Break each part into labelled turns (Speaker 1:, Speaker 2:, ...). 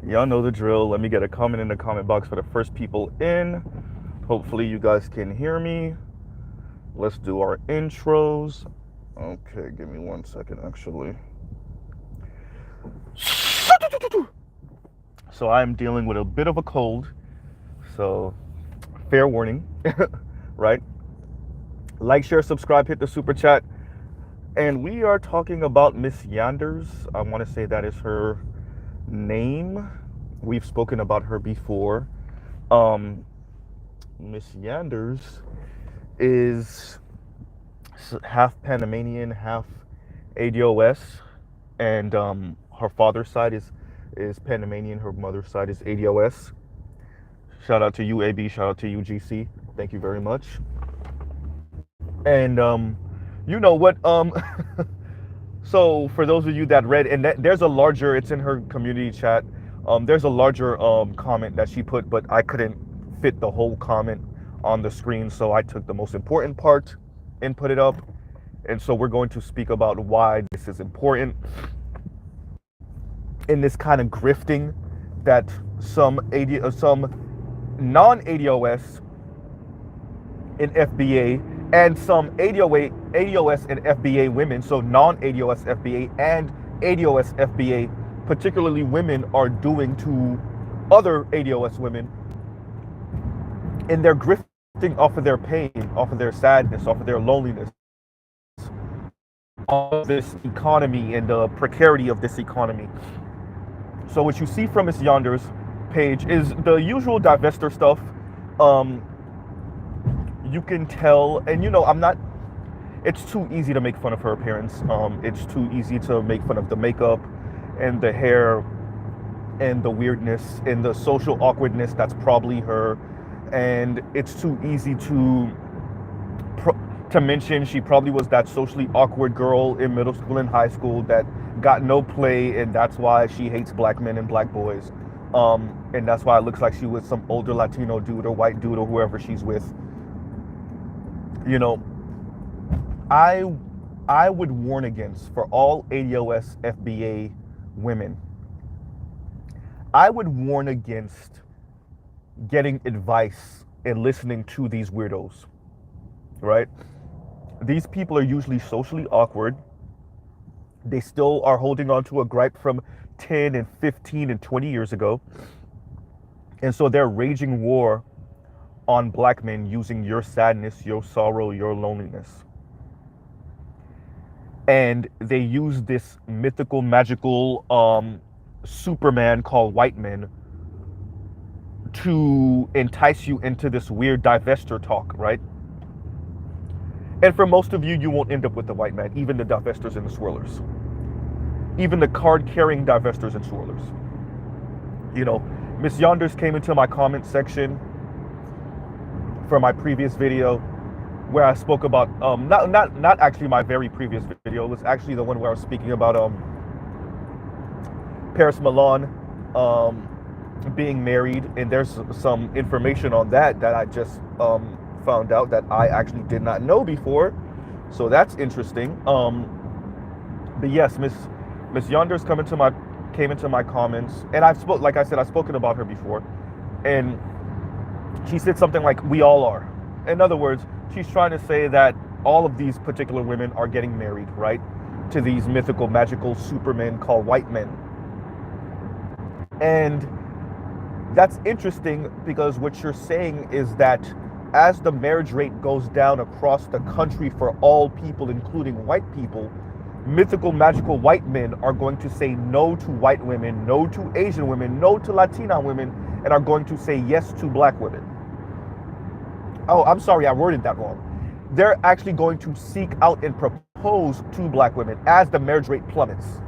Speaker 1: Y'all know the drill. Let me get a comment in the comment box for the first people in. Hopefully you guys can hear me. Let's do our intros. Okay, give me 1 second actually. So I'm dealing with a bit of a cold. So fair warning, right? Like, share, subscribe, hit the super chat. And we are talking about Miss Yanders. I want to say that is her name. We've spoken about her before. Miss Yanders is half Panamanian, half ADOS, and her father's side is Panamanian. Her mother's side is ADOS. Shout out to UAB. Shout out to UGC. Thank you very much. And you know what? So for those of you that read, and there's a larger. It's in her community chat. There's a larger comment that she put, but I couldn't fit the whole comment on the screen, so I took the most important part and put it up. And so we're going to speak about why this is important in this kind of grifting that some non-ADOS in FBA and some ADOS and FBA women, so non-ADOS FBA and ADOS FBA, particularly women, are doing to other ADOS women, and they're grifting off of their pain, off of their sadness, off of their loneliness, of this economy and the precarity of this economy. So what you see from Miss Yonder's page is the usual divestor stuff. You can tell, and it's too easy to make fun of her appearance. It's too easy to make fun of the makeup and the hair and the weirdness and the social awkwardness that's probably her. And it's too easy to mention she probably was that socially awkward girl in middle school and high school that got no play, and that's why she hates black men and black boys. And that's why it looks like she was some older Latino dude or white dude or whoever she's with. I would warn against, for all ADOS FBA women, I would warn against getting advice and listening to these weirdos, right? These people are usually socially awkward. They still are holding on to a gripe from 10 and 15 and 20 years ago. And so they're waging war on black men using your sadness, your sorrow, your loneliness. And they use this mythical, magical Superman called white men to entice you into this weird divestor talk, right? And for most of you, you won't end up with the white man, even the divestors and the swirlers. Even the card-carrying divestors and swirlers. Miss Yonders came into my comment section for my previous video where I spoke about, not actually my very previous video, it was actually the one where I was speaking about Paris Milan being married, and there's some information on that I just found out that I actually did not know before, so that's interesting. But yes, Miss Yonders came into my comments, and I've spoken about her before, and she said something like, "We all are." In other words, she's trying to say that all of these particular women are getting married, right, to these mythical, magical supermen called white men. And that's interesting because what you're saying is that as the marriage rate goes down across the country for all people, including white people, mythical, magical white men are going to say no to white women, no to Asian women, no to Latina women, and are going to say yes to black women. Oh, I'm sorry, I worded that wrong. They're actually going to seek out and propose to black women as the marriage rate plummets.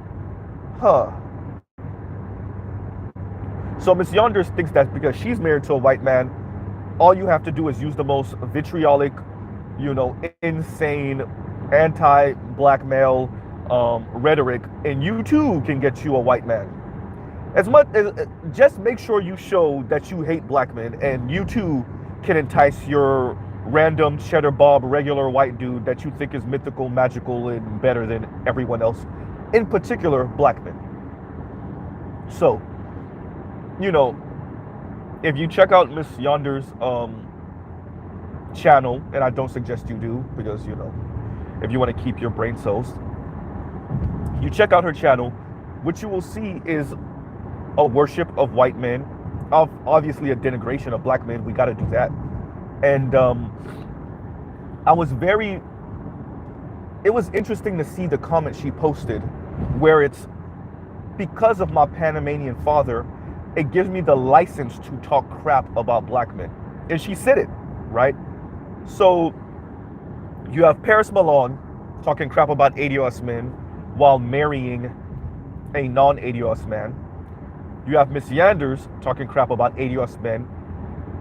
Speaker 1: So Miss Yonders thinks that because she's married to a white man, all you have to do is use the most vitriolic, insane, anti-black male rhetoric, and you too can get you a white man. As much as just make sure you show that you hate black men, and you too can entice your random cheddar bob regular white dude that you think is mythical, magical, and better than everyone else, in particular black men. So you know, if you check out Miss Yonder's channel, and I don't suggest you do because, if you want to keep your brain cells, you check out her channel, what you will see is a worship of white men, of obviously a denigration of black men. We got to do that. And it was interesting to see the comment she posted where it's, because of my Panamanian father, it gives me the license to talk crap about black men. And she said it, right? So you have Paris Malone talking crap about ADOS men while marrying a non-ADOS man. You have Miss Yanders talking crap about ADOS men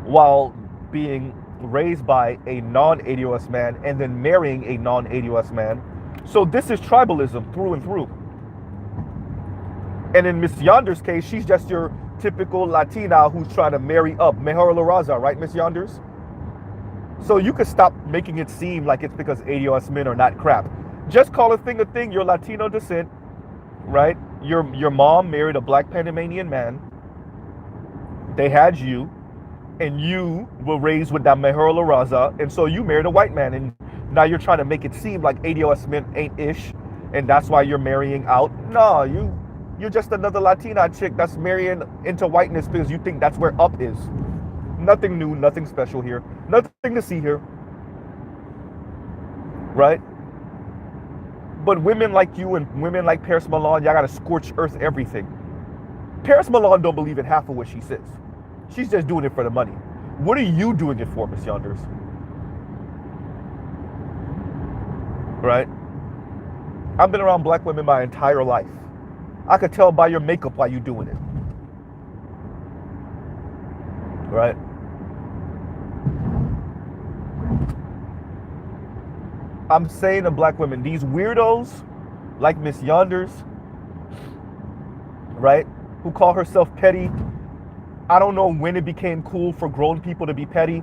Speaker 1: while being raised by a non-ADOS man and then marrying a non-ADOS man. So this is tribalism through and through. And in Miss Yonder's case, she's just your typical Latina who's trying to marry up. Mejor la raza, right, Miss Yonders? So you could stop making it seem like it's because ADOS men are not crap. Just call a thing. You're Latino descent, right? Your mom married a black Panamanian man. They had you, and you were raised with that Mejor la raza, and so you married a white man, and now you're trying to make it seem like ADOS men ain't ish, and that's why you're marrying out. No, you're just another Latina chick that's marrying into whiteness because you think that's where up is. Nothing new, nothing special here, nothing to see here, right? But women like you and women like Paris Malone, y'all gotta scorch earth everything. Paris Malone don't believe in half of what she says. She's just doing it for the money. What are you doing it for, Miss Yonders? Right? I've been around black women my entire life. I could tell by your makeup why you're doing it. Right? I'm saying to black women, these weirdos like Miss Yonders, right, who call herself petty. I don't know when it became cool for grown people to be petty.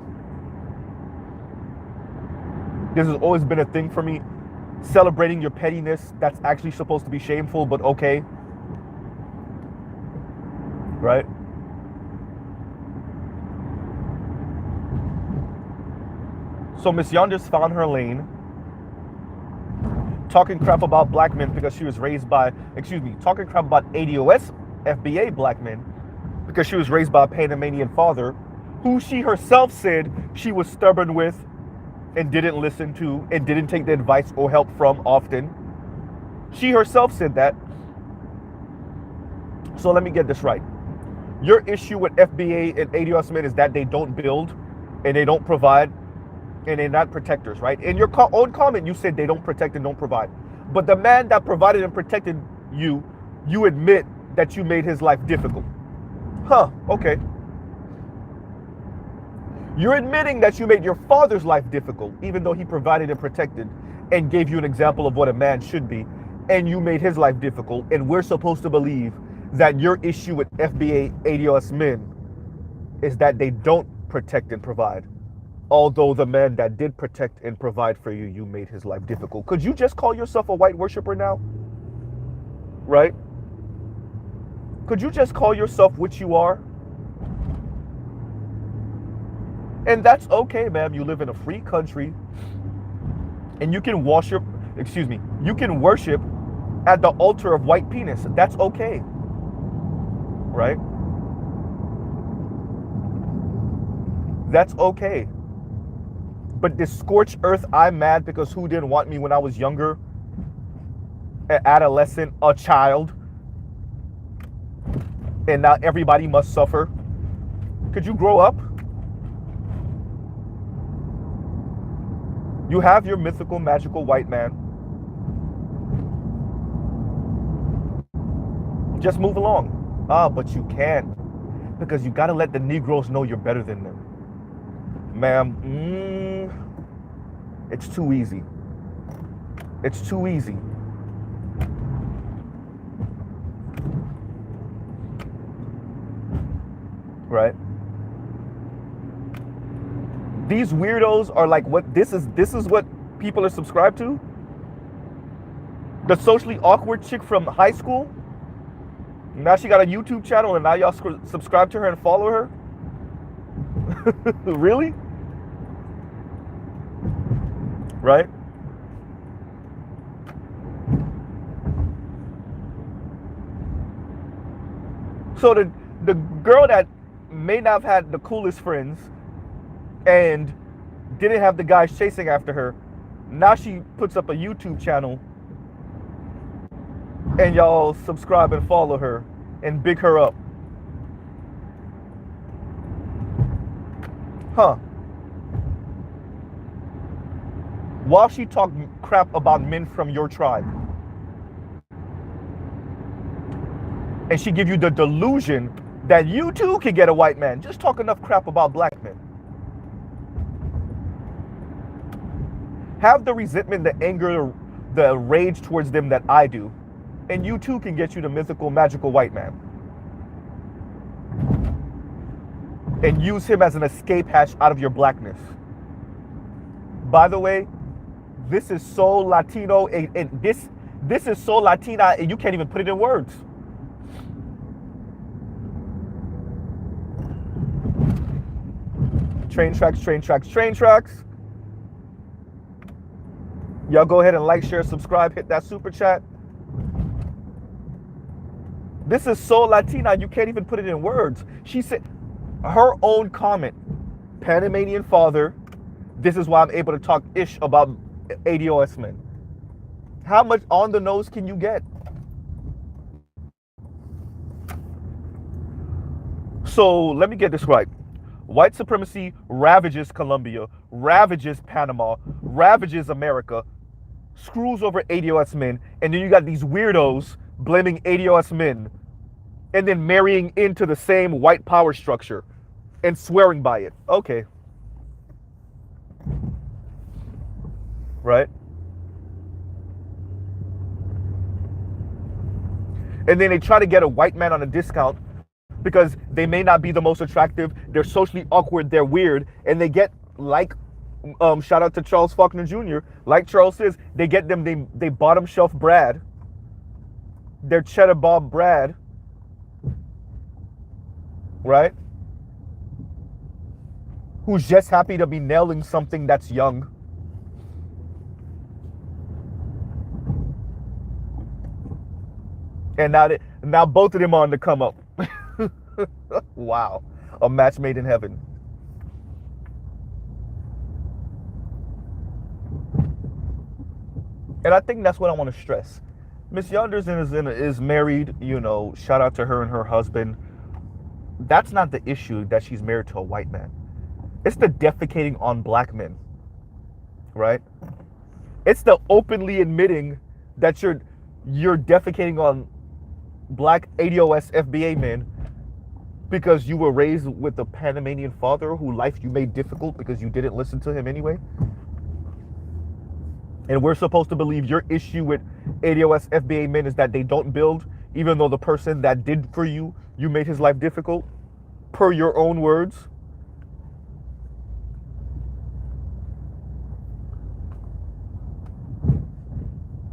Speaker 1: This has always been a thing for me. Celebrating your pettiness, that's actually supposed to be shameful, but okay. Right? So Miss Yonders found her lane, talking crap about black men because she was raised by, talking crap about ADOS, FBA black men because she was raised by a Panamanian father who she herself said she was stubborn with and didn't listen to and didn't take the advice or help from often. She herself said that. So let me get this right. Your issue with FBA and ADOS men is that they don't build and they don't provide and they're not protectors, right? In your own comment, you said they don't protect and don't provide. But the man that provided and protected you, you admit that you made his life difficult. Huh, okay. You're admitting that you made your father's life difficult, even though he provided and protected and gave you an example of what a man should be, and you made his life difficult, and we're supposed to believe that your issue with FBA ADOS men is that they don't protect and provide. Although the man that did protect and provide for you, you made his life difficult. Could you just call yourself a white worshiper now? Right? Could you just call yourself what you are? And that's okay, ma'am. You live in a free country and you can worship at the altar of white penis. That's okay. Right? That's okay. But this scorched earth, I'm mad because who didn't want me when I was younger? An adolescent, a child. And now everybody must suffer. Could you grow up? You have your mythical, magical white man. Just move along. But you can't. Because you gotta let the Negroes know you're better than them. Ma'am, it's too easy. It's too easy. Right? These weirdos are like what this is what people are subscribed to? The socially awkward chick from high school? Now she got a YouTube channel and now y'all subscribe to her and follow her? Really? Right? So the girl that may not have had the coolest friends and didn't have the guys chasing after her, now she puts up a YouTube channel and y'all subscribe and follow her and big her up. Huh. While she talked crap about men from your tribe. And she give you the delusion that you too can get a white man. Just talk enough crap about black men. Have the resentment, the anger, the rage towards them that I do. And you too can get you the mythical, magical white man. And use him as an escape hatch out of your blackness. By the way, this is so Latino, and this is so Latina, and you can't even put it in words. Train tracks, train tracks, train tracks. Y'all go ahead and like, share, subscribe, hit that super chat. This is so Latina, you can't even put it in words. She said, her own comment, Panamanian father, this is why I'm able to talk ish about ADOS men. How much on the nose can you get? So let me get this right. White supremacy ravages Colombia, ravages Panama, ravages America, screws over ADOS men, and then you got these weirdos blaming ADOS men and then marrying into the same white power structure and swearing by it. Okay. Right? And then they try to get a white man on a discount because they may not be the most attractive, they're socially awkward, they're weird, and they get, like, shout out to Charles Faulkner Jr., like Charles says, they get them, they bottom shelf Brad, they're cheddar Bob Brad, right? Who's just happy to be nailing something that's young. And now both of them are on the come up. Wow. A match made in heaven. And I think that's what I want to stress. Miss Yonders is married, you know, shout out to her and her husband. That's not the issue that she's married to a white man. It's the defecating on black men, right? It's the openly admitting that you're defecating on black ADOS FBA men because you were raised with a Panamanian father whose life you made difficult because you didn't listen to him anyway. And we're supposed to believe your issue with ADOS FBA men is that they don't build, even though the person that did for you, you made his life difficult, per your own words.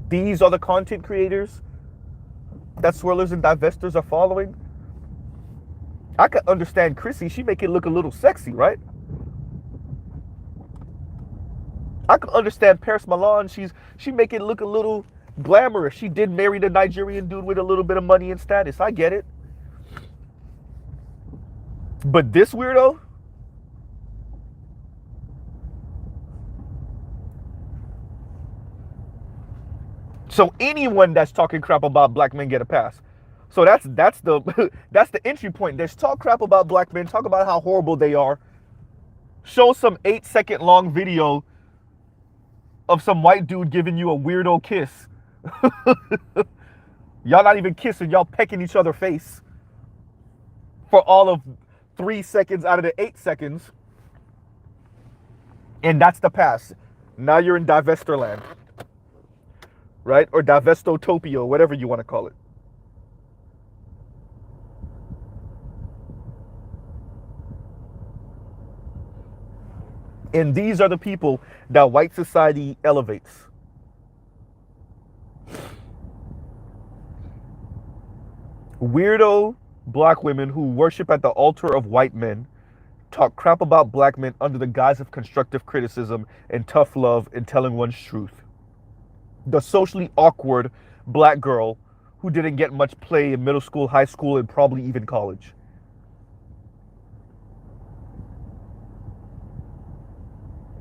Speaker 1: These are the content creators that swirlers and divestors are following. I could understand Chrissy. She make it look a little sexy, right? I could understand Paris Milan. She make it look a little glamorous. She did marry the Nigerian dude with a little bit of money and status. I get it. But this weirdo? So anyone that's talking crap about black men get a pass. So that's the that's the entry point. There's talk crap about black men, talk about how horrible they are. Show some 8-second long video of some white dude giving you a weirdo kiss. Y'all not even kissing, y'all pecking each other face for all of 3 seconds out of the 8 seconds. And that's the pass. Now you're in divestor land. Right? Or divestotopia, whatever you want to call it. And these are the people that white society elevates. Weirdo black women who worship at the altar of white men talk crap about black men under the guise of constructive criticism and tough love and telling one's truth. The socially awkward black girl who didn't get much play in middle school, high school, and probably even college.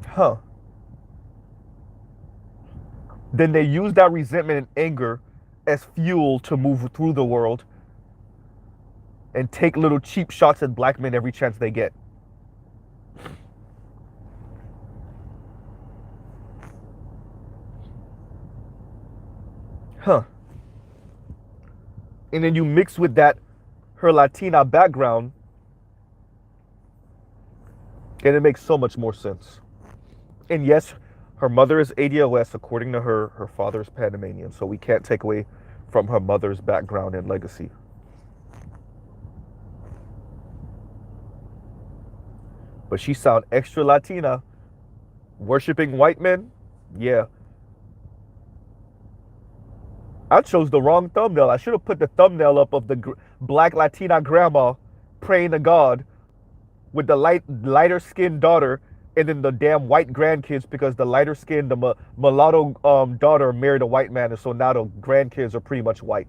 Speaker 1: Huh. Then they use that resentment and anger as fuel to move through the world and take little cheap shots at black men every chance they get. Huh. And then you mix with that her Latina background, and it makes so much more sense. And yes, her mother is ADOS, according to her. Her father is Panamanian, so we can't take away from her mother's background and legacy. But she sound extra Latina, worshiping white men. Yeah, I chose the wrong thumbnail. I should have put the thumbnail up of the black Latina grandma praying to God with the lighter skinned daughter, and then the damn white grandkids, because the lighter skinned, the mulatto daughter married a white man, and so now the grandkids are pretty much white.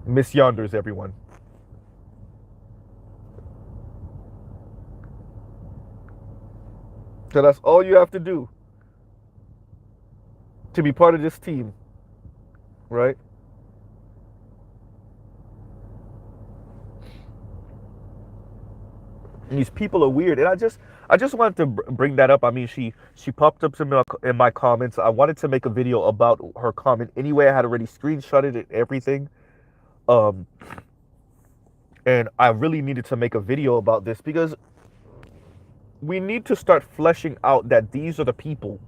Speaker 1: Miss Yonders, everyone. So that's all you have to do to be part of this team, right? And these people are weird, and I just wanted to bring that up. I mean, she popped up in my comments. I wanted to make a video about her comment anyway. I had already screenshotted it, everything, um, and I really needed to make a video about this because we need to start fleshing out that these are the people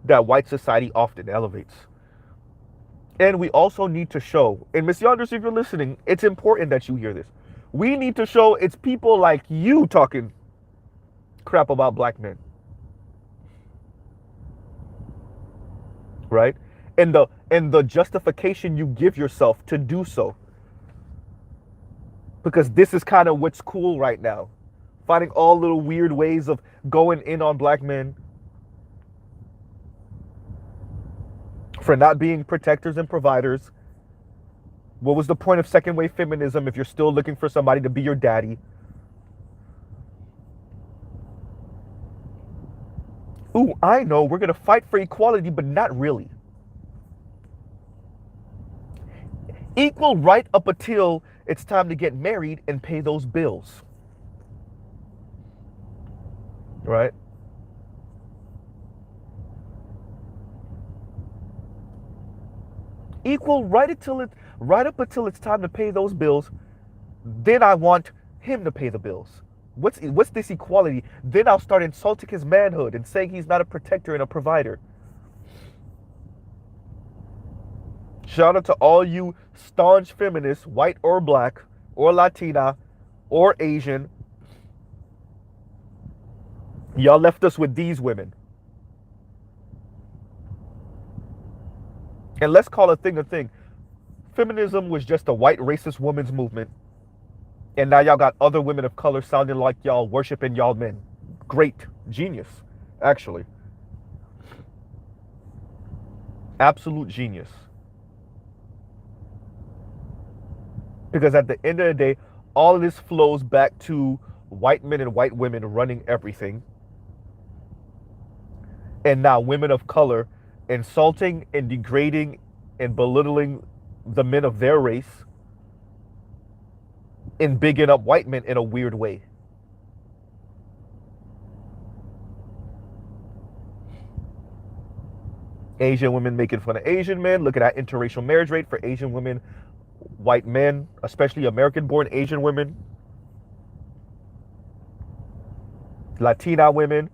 Speaker 1: that white society often elevates. And we also need to show, and Miss Yonders, if you're listening, it's important that you hear this. We need to show it's people like you talking crap about black men. Right? And the justification you give yourself to do so. Because this is kind of what's cool right now. Finding all little weird ways of going in on black men for not being protectors and providers. What was the point of second wave feminism if you're still looking for somebody to be your daddy? Ooh, I know, we're going to fight for equality, but not really. Equal right up until it's time to get married and pay those bills. Right? Equal right up until it's time to pay those bills. Then I want him to pay the bills. What's this equality? Then I'll start insulting his manhood and saying he's not a protector and a provider. Shout out to all you staunch feminists, white or black or Latina or Asian. Y'all left us with these women. And let's call a thing a thing. Feminism was just a white racist women's movement. And now y'all got other women of color sounding like y'all worshiping y'all men. Great. Genius, actually. Absolute genius. Because at the end of the day, all of this flows back to white men and white women running everything. And now women of color insulting and degrading and belittling the men of their race and bigging up white men in a weird way. Asian women making fun of Asian men, looking at interracial marriage rate for Asian women, white men, especially American-born Asian women. Latina women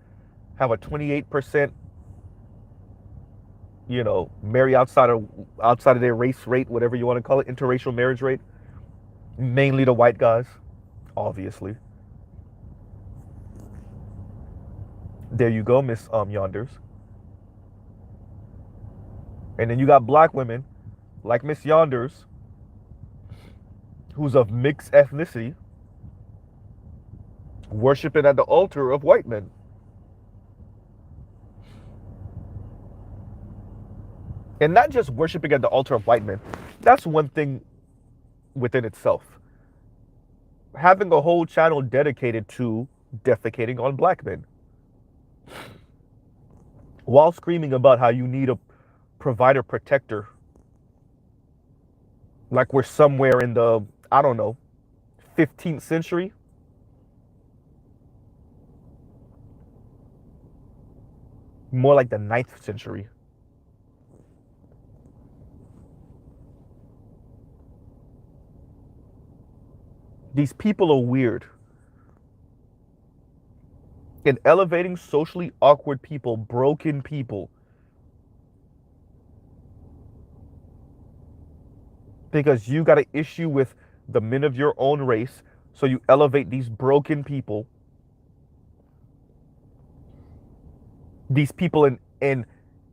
Speaker 1: have a 28%, marry outside of their race rate, whatever you want to call it, interracial marriage rate. Mainly the white guys, obviously. There you go, Miss Yonders. And then you got black women like Miss Yonders, who's of mixed ethnicity, worshiping at the altar of white men. And not just worshiping at the altar of white men. That's one thing within itself. Having a whole channel dedicated to defecating on black men, while screaming about how you need a provider protector, like we're somewhere in the, I don't know, 15th century. More like the 9th century. These people are weird. And elevating socially awkward people, broken people, because you got an issue with the men of your own race, so you elevate these broken people. These people in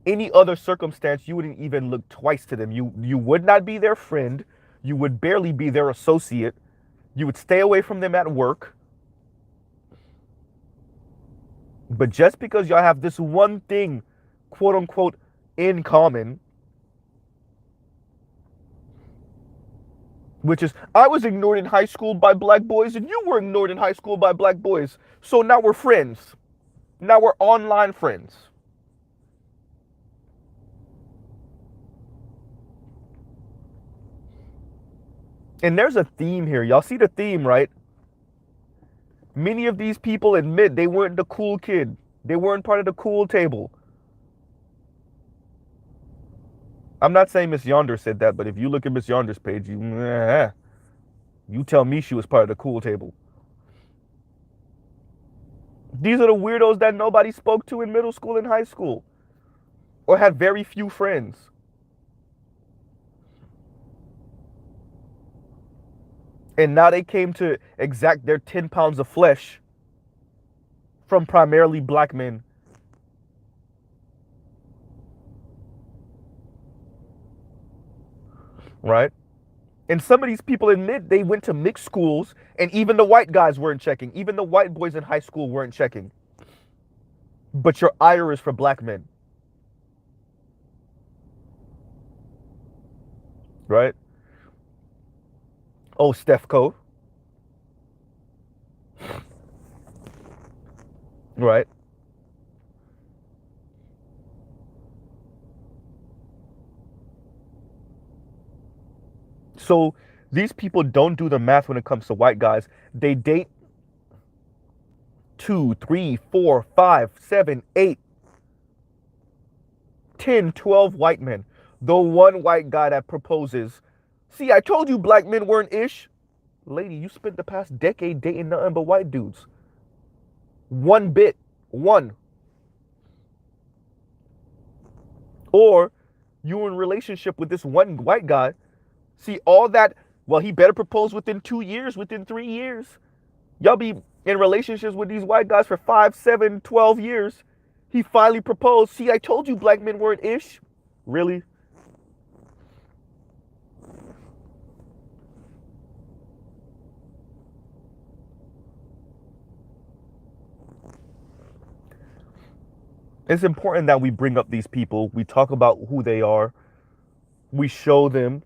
Speaker 1: any other circumstance, you wouldn't even look twice to them. You would not be their friend. You would barely be their associate. You would stay away from them at work. But just because y'all have this one thing, quote unquote, in common, which is, I was ignored in high school by black boys and you were ignored in high school by black boys. So now we're friends. Now we're online friends. And there's a theme here. Y'all see the theme, right? Many of these people admit they weren't the cool kid. They weren't part of the cool table. I'm not saying Miss Yonder said that, but if you look at Miss Yonder's page, you tell me she was part of the cool table. These are the weirdos that nobody spoke to in middle school and high school, or had very few friends. And now they came to exact their 10 pounds of flesh from primarily black men. Right? And some of these people admit they went to mixed schools and even the white guys weren't checking. Even the white boys in high school weren't checking. But your ire is for black men. Right? Oh, Steph Co. Right? So these people don't do the math when it comes to white guys. They date 2, 3, 4, 5, 7, 8, 10, 12 white men. The one white guy that proposes, see, I told you black men weren't ish. Lady, you spent the past decade dating nothing but white dudes. One bit. One. Or you're in a relationship with this one white guy. See, all that, well, he better propose within 2 years, within 3 years. Y'all be in relationships with these white guys for 5, 7, 12 years. He finally proposed. See, I told you black men weren't ish. Really? It's important that we bring up these people. We talk about who they are. We show them.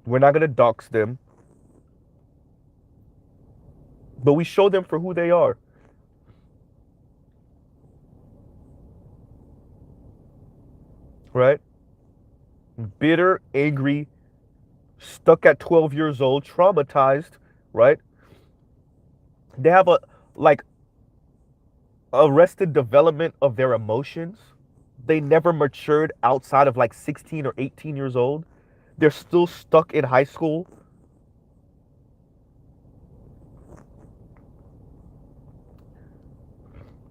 Speaker 1: We're not going to dox them. But we show them for who they are. Right? Bitter, angry, stuck at 12 years old, traumatized, right? They have arrested development of their emotions. They never matured outside of like 16 or 18 years old. They're still stuck in high school.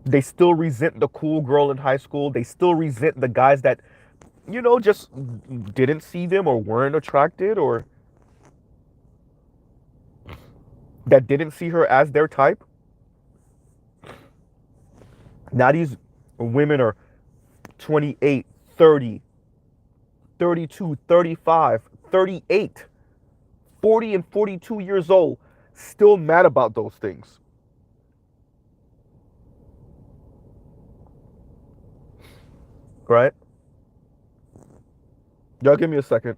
Speaker 1: They still resent the cool girl in high school. They still resent the guys that, just didn't see them or weren't attracted or that didn't see her as their type. Now these women are 28, 30, 32, 35, 38, 40, and 42 years old still mad about those things. Right? Y'all give me a second.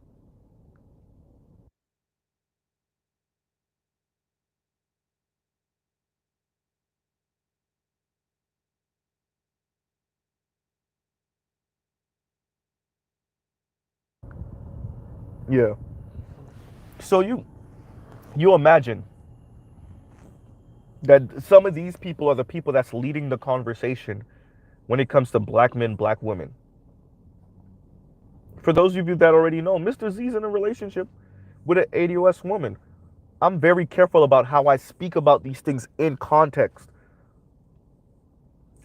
Speaker 1: Yeah. So you imagine that some of these people are the people that's leading the conversation when it comes to black men, black women. For those of you that already know, Mr. Z's in a relationship with an ADOS woman. I'm very careful about how I speak about these things in context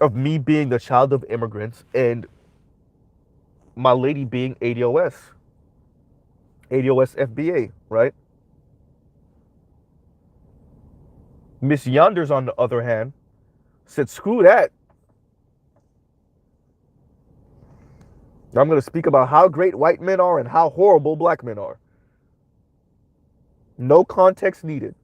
Speaker 1: of me being the child of immigrants and my lady being ADOS FBA, right? Miss Yonders, on the other hand, said, screw that. I'm going to speak about how great white men are and how horrible black men are. No context needed.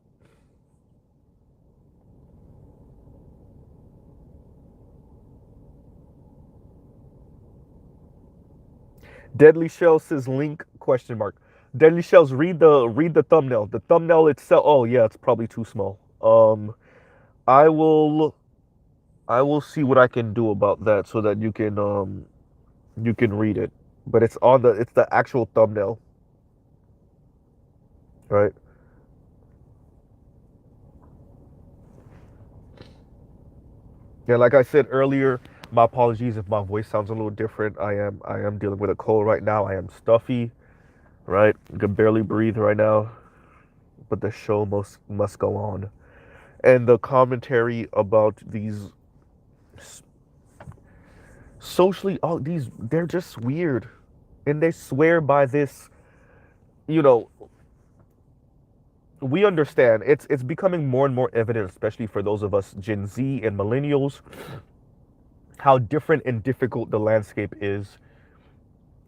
Speaker 1: Deadly Shell says link question mark. Deadly Shells, read the thumbnail. The thumbnail itself. Oh yeah, it's probably too small. I will I will see what I can do about that so that you can read it. But it's the actual thumbnail, right? Yeah, like I said earlier, my apologies if my voice sounds a little different. I am dealing with a cold right now. I am stuffy, right? I can barely breathe right now, but the show must go on. And the commentary about these socially, oh, these they're just weird, and they swear by this. You know, we understand it's becoming more and more evident, especially for those of us Gen Z and millennials, how different and difficult the landscape is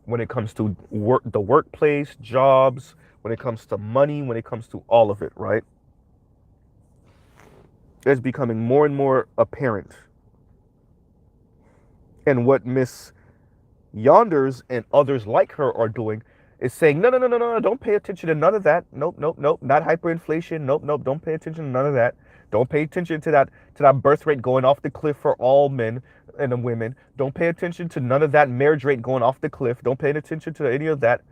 Speaker 1: when it comes to the workplace, jobs, when it comes to money, when it comes to all of it, right? It's becoming more and more apparent. And what Miss Yonders and others like her are doing is saying, no, no, no, no, no, don't pay attention to none of that. Nope, nope, nope. Not hyperinflation. Nope, nope. Don't pay attention to none of that. Don't pay attention to that birth rate going off the cliff for all men and women. Don't pay attention to none of that marriage rate going off the cliff. Don't pay attention to any of that.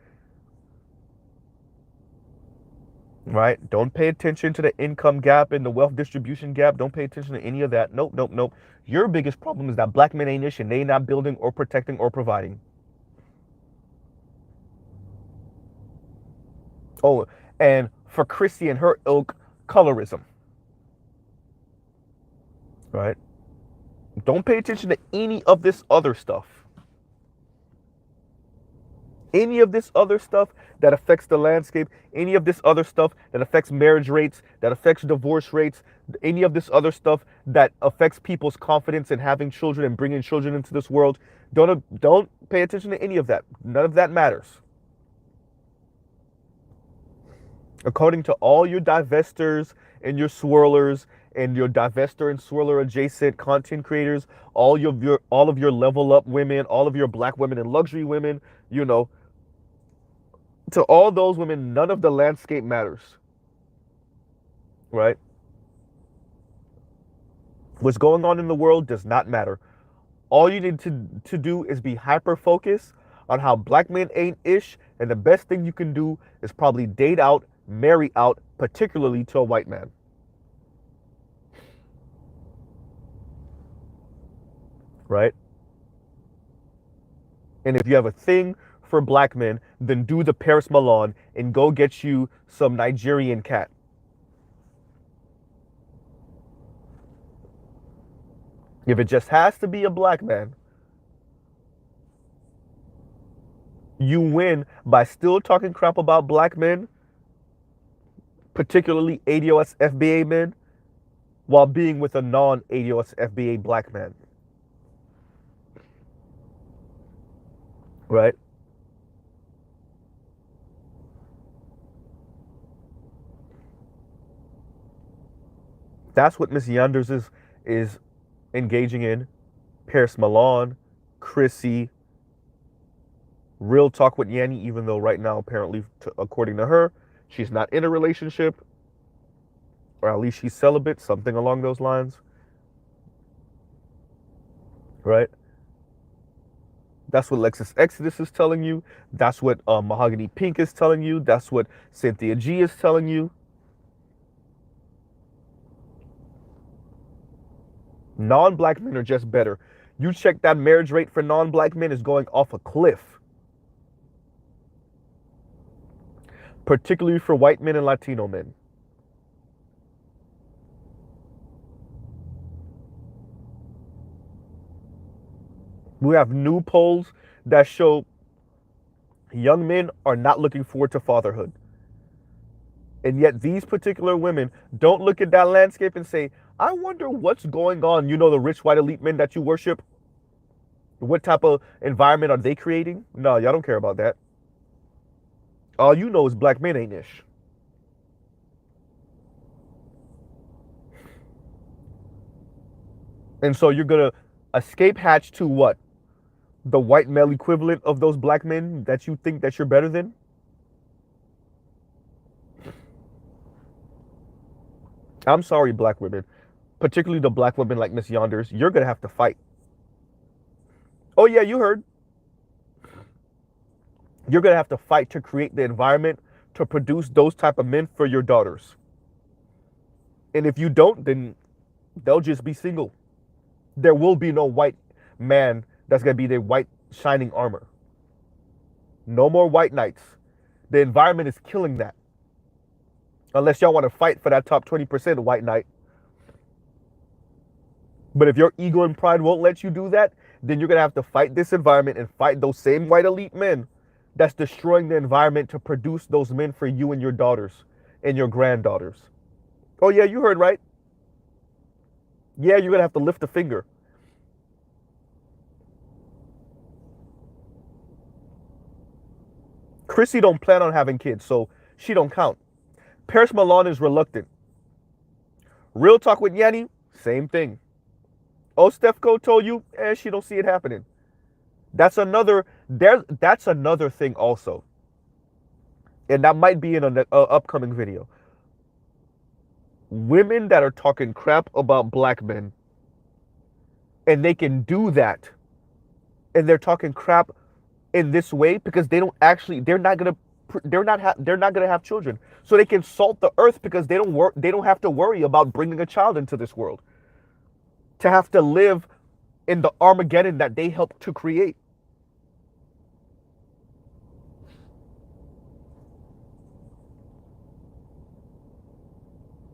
Speaker 1: Right? Don't pay attention to the income gap and the wealth distribution gap. Don't pay attention to any of that. Nope, nope, nope. Your biggest problem is that black men ain't ish and they not building or protecting or providing. Oh, and for Chrissy and her ilk, colorism. Right? Don't pay attention to any of this other stuff. Any of this other stuff that affects the landscape, any of this other stuff that affects marriage rates, that affects divorce rates, any of this other stuff that affects people's confidence in having children and bringing children into this world, don't pay attention to any of that. None of that matters. According to all your divestors and your swirlers and your divestor and swirler adjacent content creators, all of your level up women, all of your black women and luxury women, you know, to all those women, none of the landscape matters, right? What's going on in the world does not matter. All you need to do is be hyper focused on how black men ain't ish, and the best thing you can do is probably date out, marry out, particularly to a white man. Right? And if you have a thing for black men, then do the Paris Milan and go get you some Nigerian cat. If it just has to be a black man, you win by still talking crap about black men, particularly ADOS FBA men, while being with a non ADOS FBA black man. Right? That's what Miss Yanders is engaging in. Paris Milan, Chrissy, Real Talk with Yanni, even though right now, apparently, according to her, she's not in a relationship, or at least she's celibate, something along those lines, right? That's what Lexus Exodus is telling you. That's what Mahogany Pink is telling you. That's what Cynthia G is telling you. Non-black men are just better. You check that marriage rate for non-black men is going off a cliff, particularly for white men and Latino men. We have new polls that show young men are not looking forward to fatherhood. And yet these particular women don't look at that landscape and say, I wonder what's going on. You know, the rich white elite men that you worship, what type of environment are they creating? No, y'all don't care about that. All you know is black men ain't ish. And so you're going to escape hatch to what? The white male equivalent of those black men that you think that you're better than? I'm sorry, black women, particularly the black women like Miss Yonders, you're going to have to fight. Oh, yeah, you heard. You're going to have to fight to create the environment to produce those type of men for your daughters. And if you don't, then they'll just be single. There will be no white man that's going to be their white shining armor. No more white knights. The environment is killing that. Unless y'all want to fight for that top 20% of white knight. But if your ego and pride won't let you do that, then you're going to have to fight this environment and fight those same white elite men that's destroying the environment to produce those men for you and your daughters and your granddaughters. Oh, yeah, you heard right. Yeah, you're going to have to lift a finger. Chrissy don't plan on having kids, so she don't count. Paris Milan is reluctant. Real Talk with Yanni, same thing. Oh, Stefco told you, she don't see it happening. That's another thing also. And that might be in an upcoming video. Women that are talking crap about black men, and they can do that, and they're talking crap in this way because they're not gonna have children, so they can salt the earth because they don't have to worry about bringing a child into this world, to have to live in the Armageddon that they helped to create.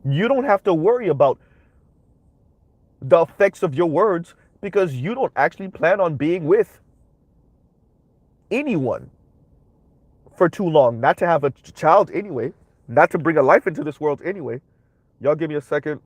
Speaker 1: You don't have to worry about the effects of your words because you don't actually plan on being with anyone for too long. Not to have a child anyway. Not to bring a life into this world anyway. Y'all give me a second.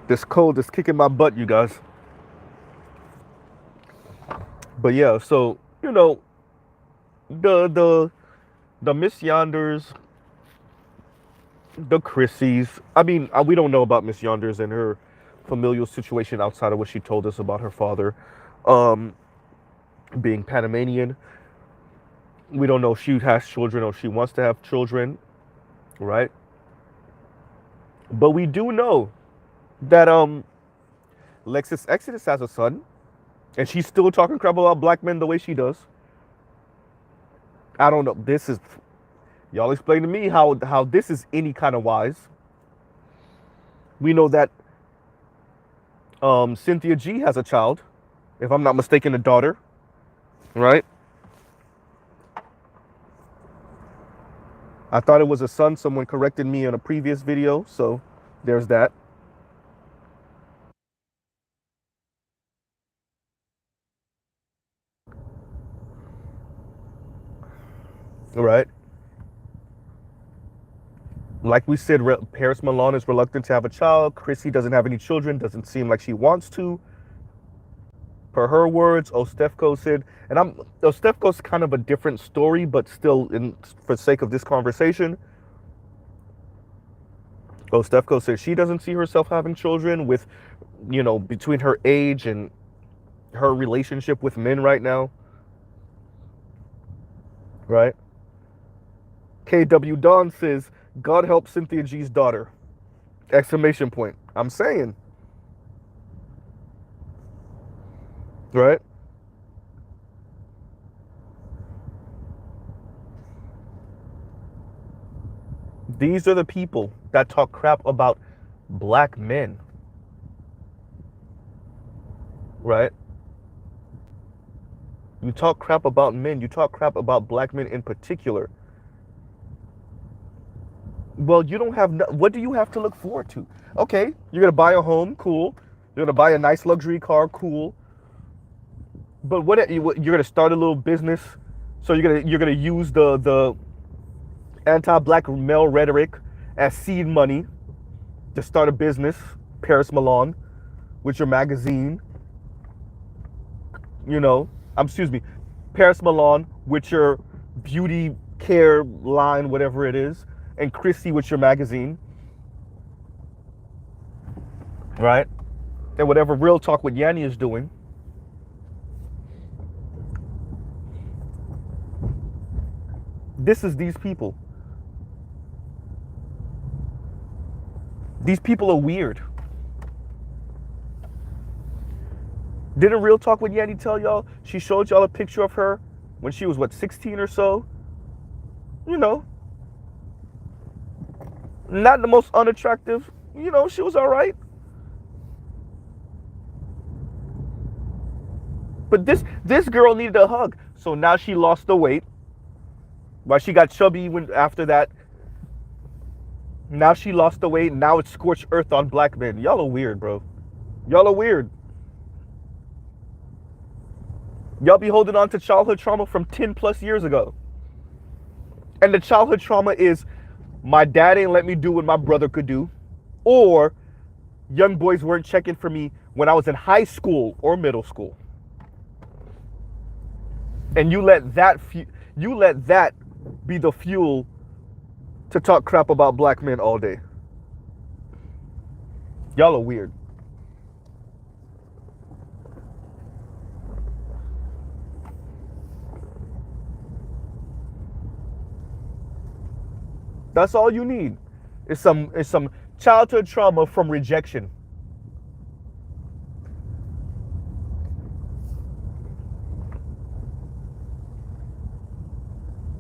Speaker 1: This cold is kicking my butt, you guys. But yeah, so the Miss Yonders, the Chrissies. I mean, we don't know about Miss Yonders and her familial situation outside of what she told us about her father um, being Panamanian. We don't know if she has children or she wants to have children. right? But we do know that Lexus Exodus has a son, and she's still talking crap about black men the way she does. I don't know. This is y'all explain to me how this is any kind of wise. We know that Cynthia G has a child, if I'm not mistaken, a daughter, right? I thought it was a son. Someone corrected me in a previous video, so there's that. All right. Like we said, Paris Milan is reluctant to have a child. Chrissy doesn't have any children. Doesn't seem like she wants to. Per her words, Ostefko said, and Ostefko's kind of a different story, but still, for sake of this conversation, Ostefko said she doesn't see herself having children with, between her age and her relationship with men right now, right? KW Don says, God help Cynthia G's daughter. Exclamation point. I'm saying, right? These are the people that talk crap about black men, right? You talk crap about men, you talk crap about black men in particular. Well, you don't have, what do you have to look forward to? Okay, you're gonna buy a home, cool. You're gonna buy a nice luxury car, cool. But you're gonna start a little business, so you're gonna use the anti-black male rhetoric as seed money to start a business, Paris Milan, with your magazine, you know, excuse me, Paris Milan with your beauty care line, whatever it is, and Chrissy with your magazine, right? And whatever Real Talk with Yanni is doing. This is these people. These people are weird. Didn't Real Talk with Yanni tell y'all? She showed y'all a picture of her when she was, what, 16 or so? You know, not the most unattractive. She was all right. But this girl needed a hug. So now she lost the weight. While she got chubby after that. Now she lost the weight. Now it's scorched earth on black men. Y'all are weird, bro. Y'all are weird. Y'all be holding on to childhood trauma from 10 plus years ago. And the childhood trauma is my dad ain't let me do what my brother could do. Or young boys weren't checking for me when I was in high school or middle school. And you let that be the fuel to talk crap about black men all day. Y'all are weird. That's all you need. It's some childhood trauma from rejection.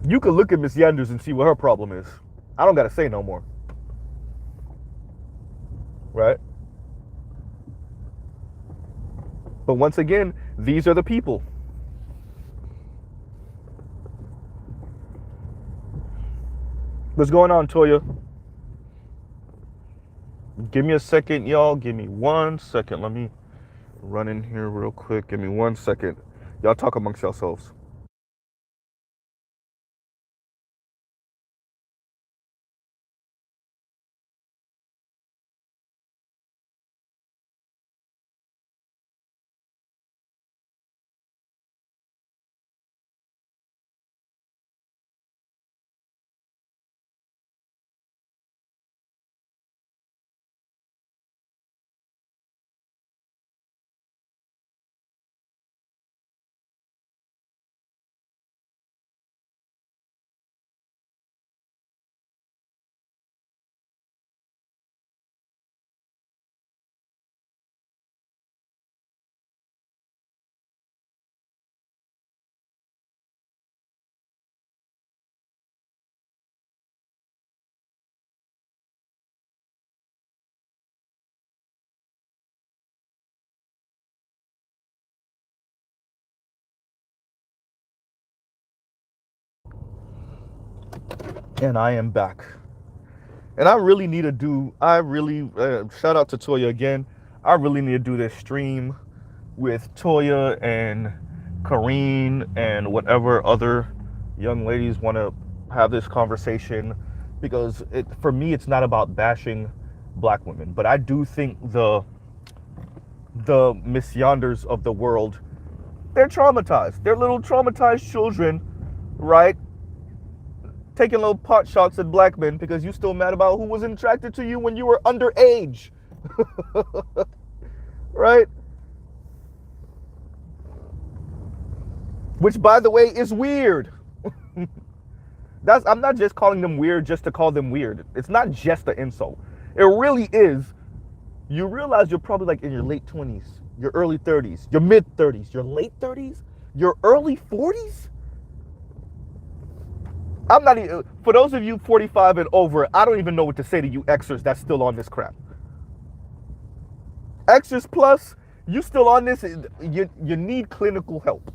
Speaker 1: You can look at Miss Yanders and see what her problem is. I don't gotta say no more. Right? But once again, these are the people. What's going on, Toya? Give me a second, y'all. Give me 1 second. Let me run in here real quick. Give me 1 second. Y'all talk amongst yourselves. And I am back. And I really need to do, shout out to Toya again. I really need to do this stream with Toya and Kareen and whatever other young ladies want to have this conversation, because for me, it's not about bashing black women, but I do think the Miss Yonders of the world, they're traumatized. They're little traumatized children, right? Taking little pot shots at black men because you still mad about who was attracted to you when you were underage. Right? Which, by the way, is weird. I'm not just calling them weird just to call them weird. It's not just an insult. It really is. You realize you're probably like in your late 20s, your early 30s, your mid 30s, your late 30s, your early 40s. I'm not even, for those of you 45 and over, I don't even know what to say to you Xers that's still on this crap. Xers plus, you still on this, you need clinical help.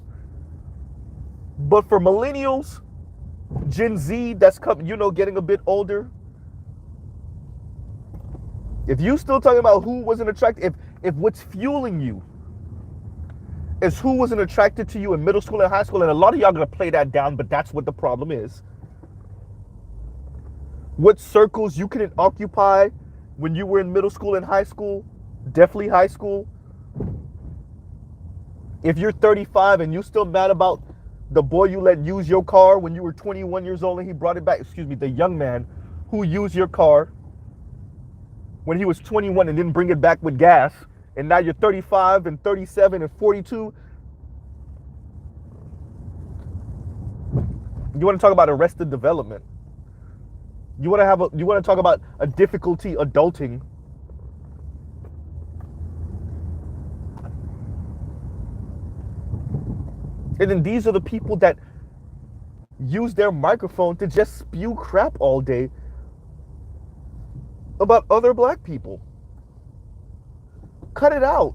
Speaker 1: But for millennials, Gen Z that's getting a bit older, if you still talking about who wasn't attracted, if what's fueling you is who wasn't attracted to you in middle school and high school, and a lot of y'all gonna play that down, but that's what the problem is. What circles you couldn't occupy when you were in middle school and high school, definitely high school. If you're 35 and you still mad about the boy you let use your car when you were 21 years old and he brought it back, the young man who used your car when he was 21 and didn't bring it back with gas, and now you're 35 and 37 and 42. You want to talk about arrested development? You want to talk about a difficulty adulting? And then these are the people that use their microphone to just spew crap all day about other black people. Cut it out.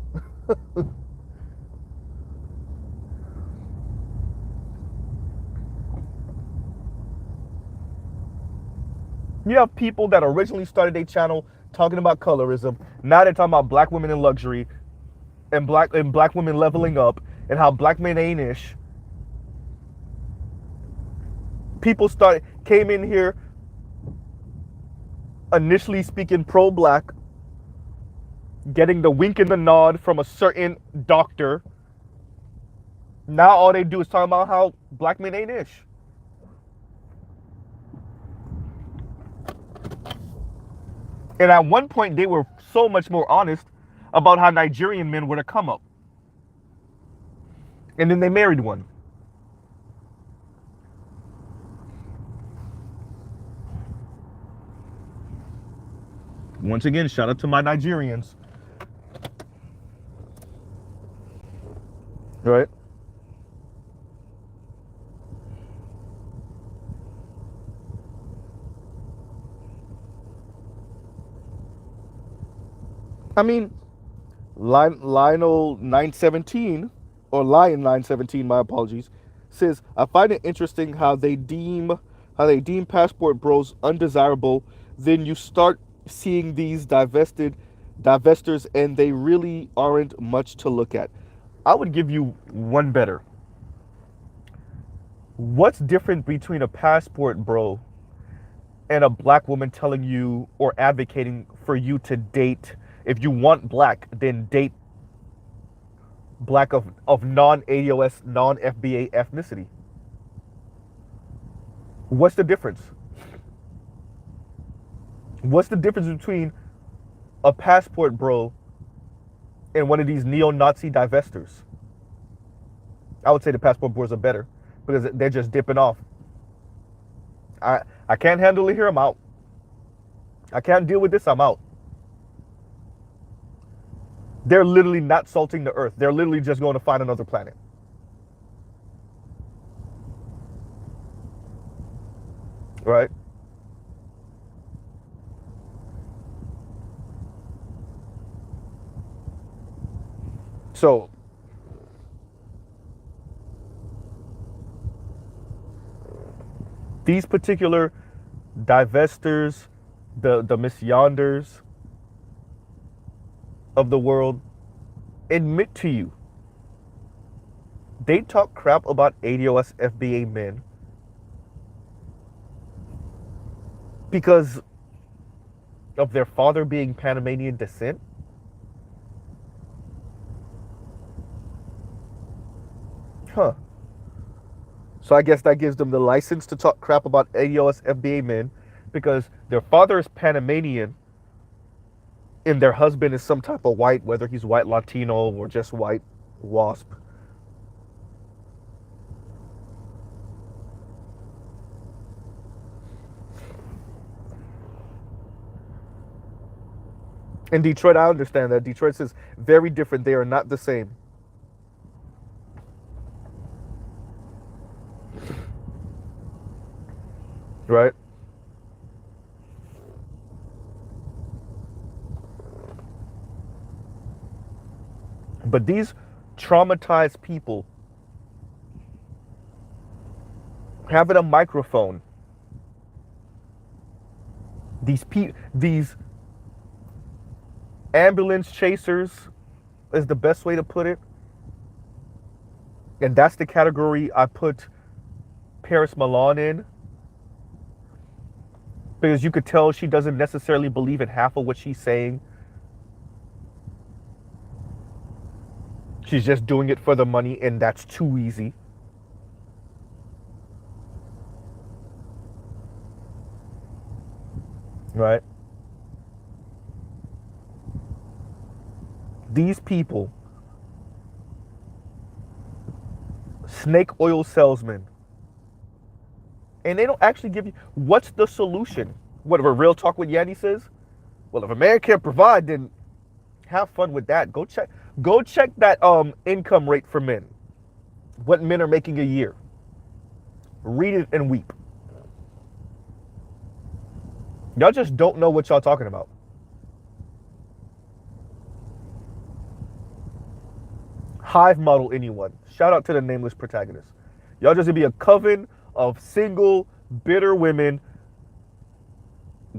Speaker 1: You have people that originally started a channel talking about colorism. Now they're talking about black women in luxury and black women leveling up and how black men ain't ish. People came in here initially speaking pro-black, getting the wink and the nod from a certain doctor. Now all they do is talk about how black men ain't ish. And at one point, they were so much more honest about how Nigerian men were to come up. And then they married one. Once again, shout out to my Nigerians. Right? I mean, Lionel 917, or Lion 917, my apologies, says, I find it interesting how they deem passport bros undesirable. Then you start seeing these divestors, and they really aren't much to look at. I would give you one better. What's different between a passport bro and a black woman telling you or advocating for you to date? If you want black, then date black of non-ADOS, non-FBA ethnicity. What's the difference? What's the difference between a passport bro and one of these neo-Nazi divestors? I would say the passport bros are better because they're just dipping off. I can't handle it here, I'm out. I can't deal with this, I'm out. They're literally not salting the earth. They're literally just going to find another planet. Right? So, these particular divestors, the Miss Yonders of the world, admit to you they talk crap about ADOS FBA men because of their father being Panamanian descent? Huh. So I guess that gives them the license to talk crap about ADOS FBA men because their father is Panamanian and their husband is some type of white, whether he's white Latino or just white WASP. In Detroit, I understand that. Detroit is very different. They are not the same. Right? But these traumatized people having a microphone, these ambulance chasers is the best way to put it. And that's the category I put Paris Milan in. Because you could tell she doesn't necessarily believe in half of what she's saying. She's just doing it for the money, and that's too easy. Right? These people, snake oil salesmen, and they don't actually give you what's the solution. Whatever Real Talk with Yanni says. Well, if a man can't provide, then have fun with that. Go check that income rate for men. What men are making a year. Read it and weep. Y'all just don't know what y'all talking about. Hive model anyone. Shout out to the nameless protagonist. Y'all just gonna be a coven of single, bitter women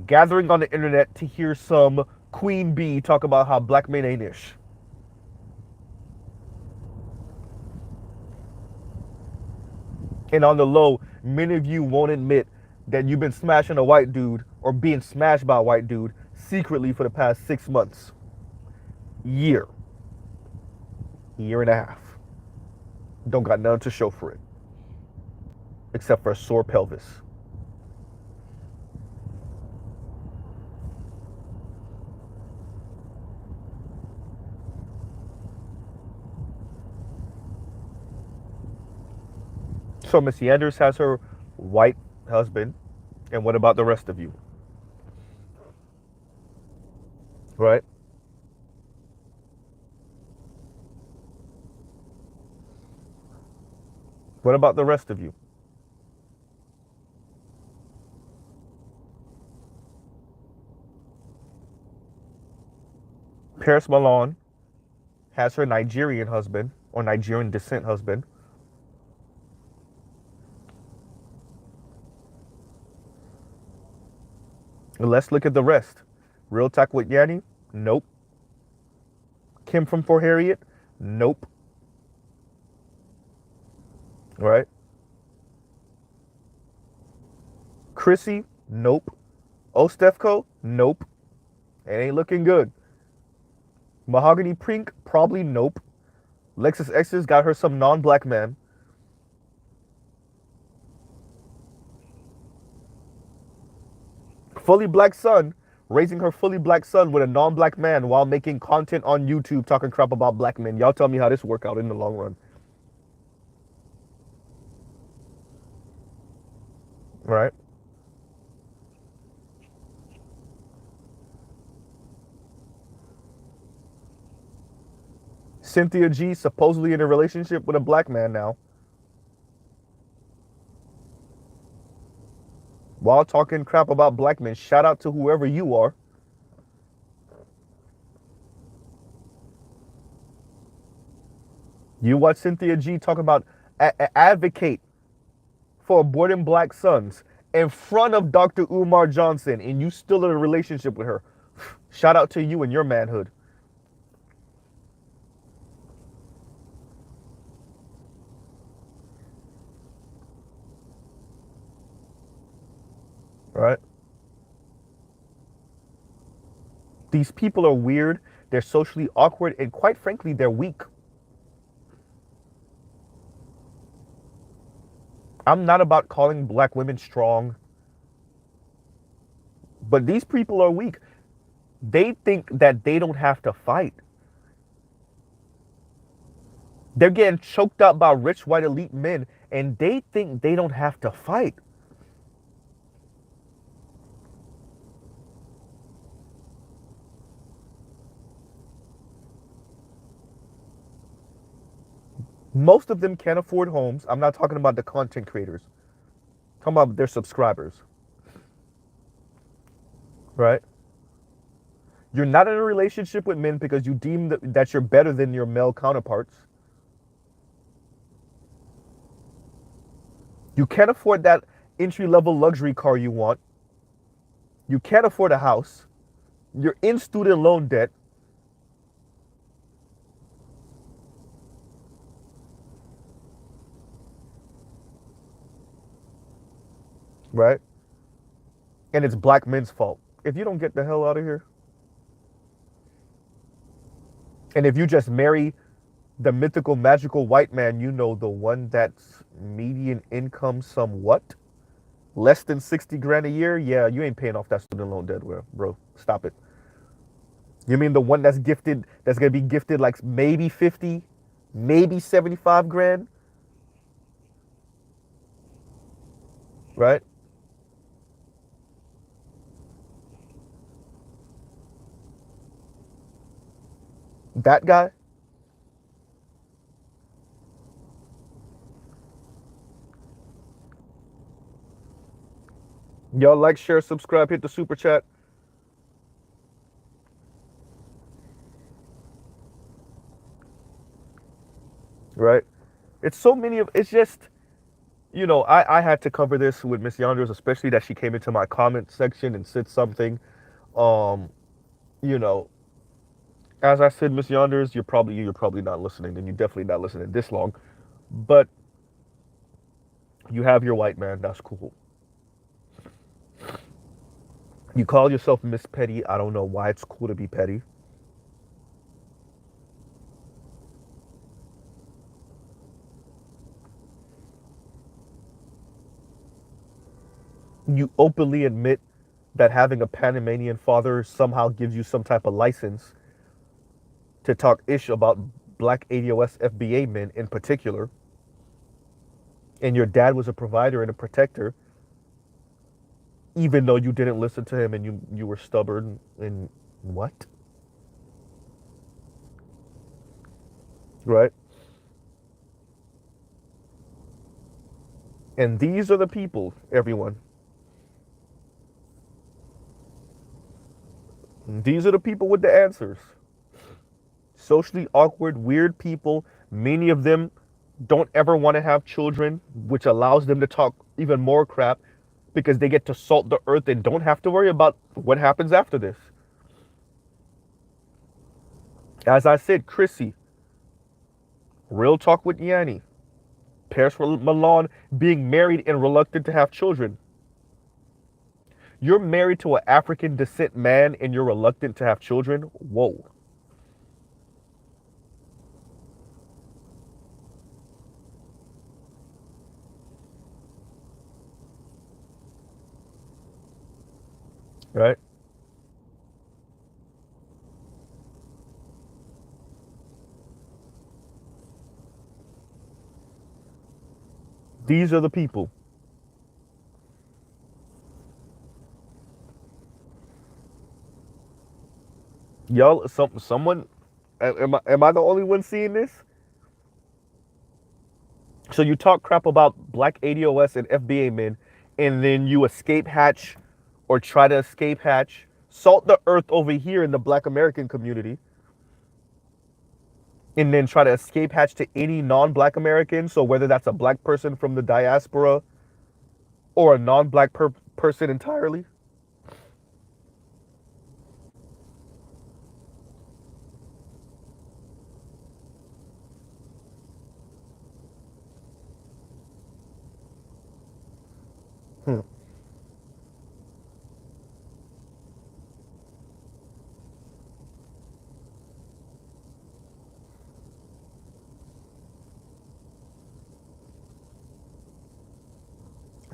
Speaker 1: gathering on the internet to hear some queen bee talk about how black men ain't ish. And on the low, many of you won't admit that you've been smashing a white dude or being smashed by a white dude secretly for the past 6 months. Year and a half. Don't got nothing to show for it. Except for a sore pelvis. So Miss Yanders has her white husband. And what about the rest of you? Right? What about the rest of you? Paris Milan has her Nigerian husband or Nigerian descent husband. Let's look at the rest. Real Talk with Yanni? Nope. Kim from Fort Harriet? Nope. Right? Chrissy? Nope. Ostefco? Nope. It ain't looking good. Mahogany Pink? Probably nope. Lexus X's got her some non-black man. Fully black son, raising her fully black son with a non-black man while making content on YouTube talking crap about black men. Y'all tell me how this work out in the long run. Right? Cynthia G supposedly in a relationship with a black man now. While talking crap about black men, shout out to whoever you are. You watch Cynthia G talk about advocate for aborting black sons in front of Dr. Umar Johnson, and you still in a relationship with her. Shout out to you and your manhood. Right? These people are weird, they're socially awkward, and quite frankly, they're weak. I'm not about calling black women strong, but these people are weak. They think that they don't have to fight. They're getting choked up by rich white elite men, and they think they don't have to fight. Most of them can't afford homes. I'm not talking about the content creators. I'm talking about their subscribers, right? You're not in a relationship with men because you deem that you're better than your male counterparts. You can't afford that entry level luxury car you want. You can't afford a house. You're in student loan debt, right? And it's black men's fault. If you don't get the hell out of here, and if you just marry the mythical, magical white man, you know, the one that's median income somewhat, less than 60 grand a year, yeah, you ain't paying off that student loan debt, bro. Stop it. You mean the one that's gifted, that's gonna be gifted like maybe 50, maybe 75 grand, right? That guy, y'all like, share, subscribe, hit the super chat, right? It's so many of, it's just, you know, I had to cover this with Miss Yanders, especially that she came into my comment section and said something. Um, you know, as I said, Miss Yanders, you're probably not listening, and you're definitely not listening this long. But you have your white man, that's cool. You call yourself Miss Petty. I don't know why it's cool to be petty. You openly admit that having a Panamanian father somehow gives you some type of license to talk ish about black ADOS FBA men in particular. And your dad was a provider and a protector, even though you didn't listen to him and you were stubborn and what? Right? And these are the people, everyone. These are the people with the answers. Socially awkward, weird people. Many of them don't ever want to have children, which allows them to talk even more crap because they get to salt the earth and don't have to worry about what happens after this. As I said, Chrissy, real talk with Yanni, Paris Milan being married and reluctant to have children. You're married to an African descent man and you're reluctant to have children? Whoa. Right? These are the people. Y'all, someone, am I the only one seeing this? So you talk crap about black ADOS and FBA men, and then you escape hatch or try to escape hatch, salt the earth over here in the black American community, and then try to escape hatch to any non-black American. So whether that's a black person from the diaspora or a non-black person entirely? Hmm.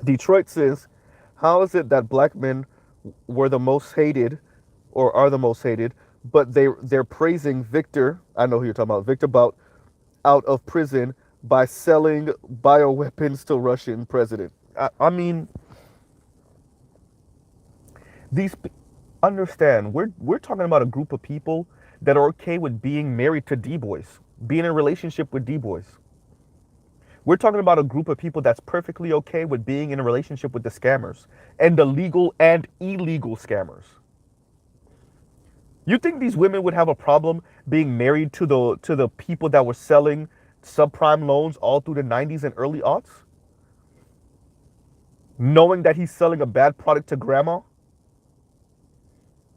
Speaker 1: Detroit says, how is it that black men were the most hated or are the most hated, but they're praising Victor, I know who you're talking about, Victor Bout, out of prison by selling bioweapons to Russian president. I mean, these understand we're talking about a group of people that are okay with being married to D boys, being in a relationship with D boys. We're talking about a group of people that's perfectly okay with being in a relationship with the scammers and the legal and illegal scammers. You think these women would have a problem being married to the people that were selling subprime loans all through the 90s and early aughts? Knowing that he's selling a bad product to grandma?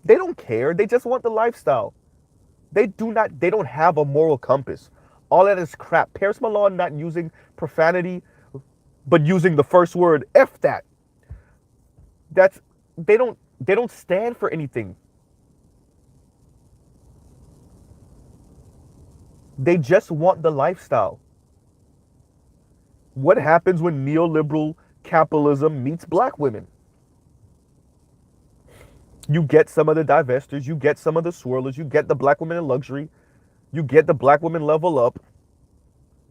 Speaker 1: They don't care. They just want the lifestyle. They don't have a moral compass. All that is crap. Paris Milan not using profanity, but using the first word, F that. That's they don't stand for anything. They just want the lifestyle. What happens when neoliberal capitalism meets black women? You get some of the divestors, you get some of the swirlers, you get the black women in luxury, you get the black women level up.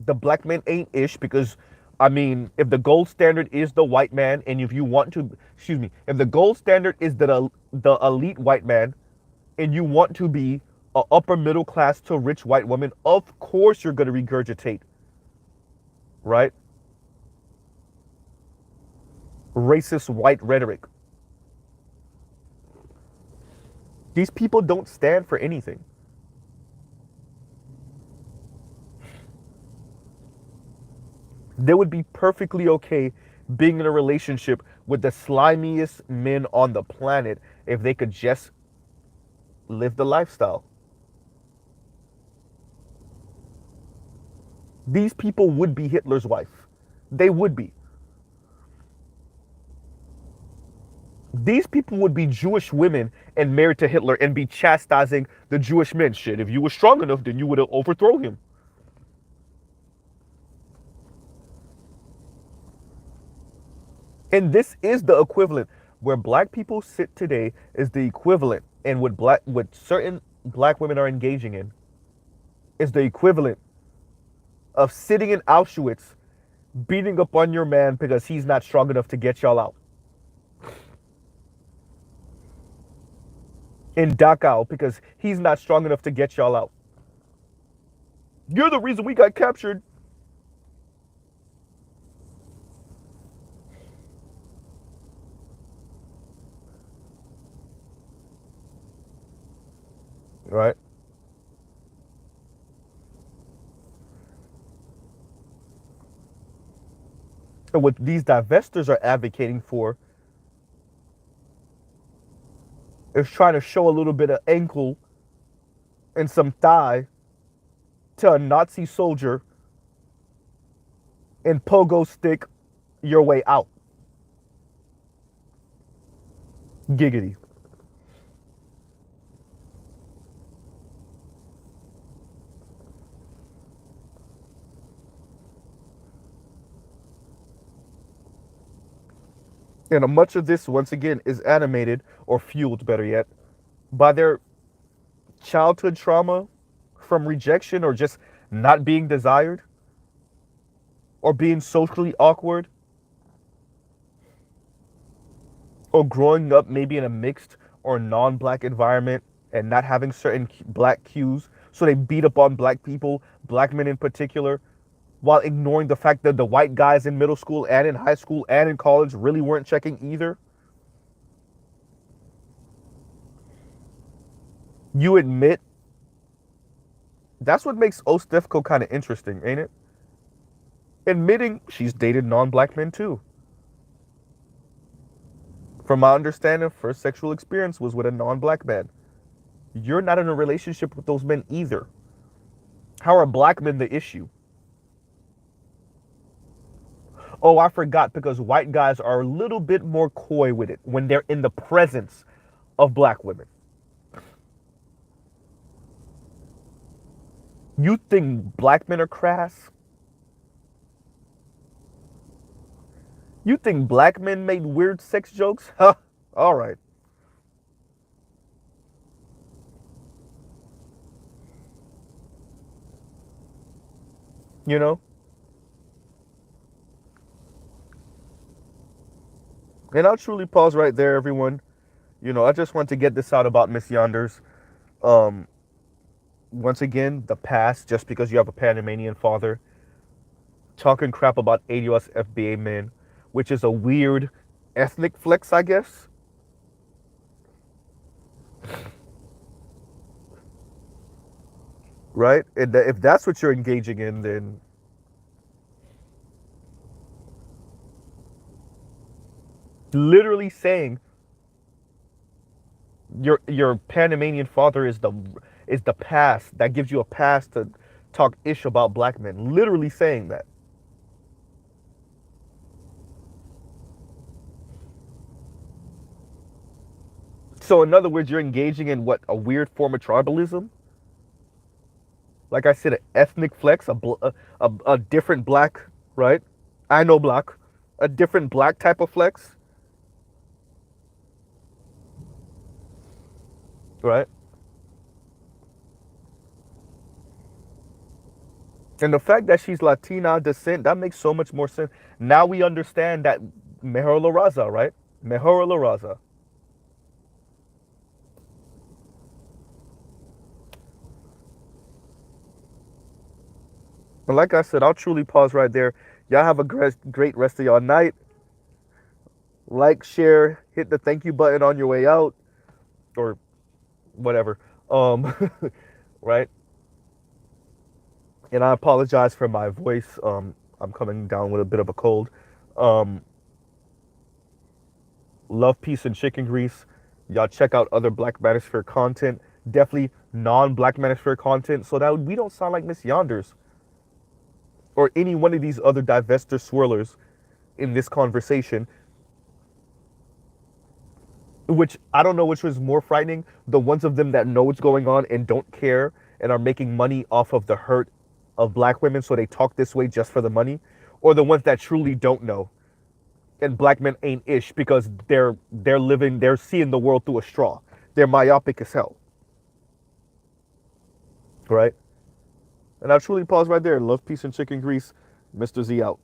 Speaker 1: The black men ain't ish because, I mean, if the gold standard is the white man, and if you want to, excuse me, if the gold standard is the elite white man, and you want to be a upper middle class to rich white woman, of course you're going to regurgitate, right? Racist white rhetoric. These people don't stand for anything. They would be perfectly okay being in a relationship with the slimiest men on the planet if they could just live the lifestyle. These people would be Hitler's wife. They would be. These people would be Jewish women and married to Hitler and be chastising the Jewish men. Shit, if you were strong enough, then you would have overthrown him. And this is the equivalent. Where black people sit today is the equivalent. And what certain black women are engaging in is the equivalent of sitting in Auschwitz, beating up on your man because he's not strong enough to get y'all out. In Dachau because he's not strong enough to get y'all out. You're the reason we got captured. Right? And what these divestors are advocating for is trying to show a little bit of ankle and some thigh to a Nazi soldier and pogo stick your way out. Giggity. And much of this, once again, is animated or fueled, better yet, by their childhood trauma from rejection or just not being desired or being socially awkward or growing up maybe in a mixed or non-black environment and not having certain black cues. So they beat up on black people, black men in particular, while ignoring the fact that the white guys in middle school and in high school and in college really weren't checking either. You admit that's what makes Ostefco kind of interesting, ain't it? Admitting she's dated non-black men too. From my understanding, first sexual experience was with a non-black man. You're not in a relationship with those men either. How are black men the issue? Oh, I forgot, because white guys are a little bit more coy with it when they're in the presence of black women. You think black men are crass? You think black men made weird sex jokes? Huh? All right. You know? And I'll truly pause right there, everyone. I just want to get this out about Miss Yonders. Um, Once again, the past, just because you have a Panamanian father, talking crap about ADOS FBA men, which is a weird ethnic flex, I guess. Right? And if that's what you're engaging in, then literally saying your Panamanian father is the past that gives you a pass to talk ish about black men. Literally saying that. So in other words, you're engaging in what, a weird form of tribalism? Like I said, an ethnic flex, a different black, right? I know black, a different black type of flex, right? And the fact that she's Latina descent, that makes so much more sense. Now we understand that Mejor La Raza, right? Mejor La Raza. And like I said, I'll truly pause right there. Y'all have a great rest of y'all night. Like, share, hit the thank you button on your way out, or whatever. Um, right? And I apologize for my voice. I'm coming down with a bit of a cold. Um, Love, peace, and chicken grease. Y'all check out other Black Manosphere content. Definitely non-Black Manosphere content, so that we don't sound like Miss Yonders or any one of these other divestor swirlers in this conversation. Which I don't know which was more frightening: the ones of them that know what's going on and don't care and are making money off of the hurt of black women, so they talk this way just for the money, or the ones that truly don't know and black men ain't ish because they're seeing the world through a straw. They're myopic as hell, right? And I'll truly pause right there. Love, peace, and chicken grease. Mr. Z out.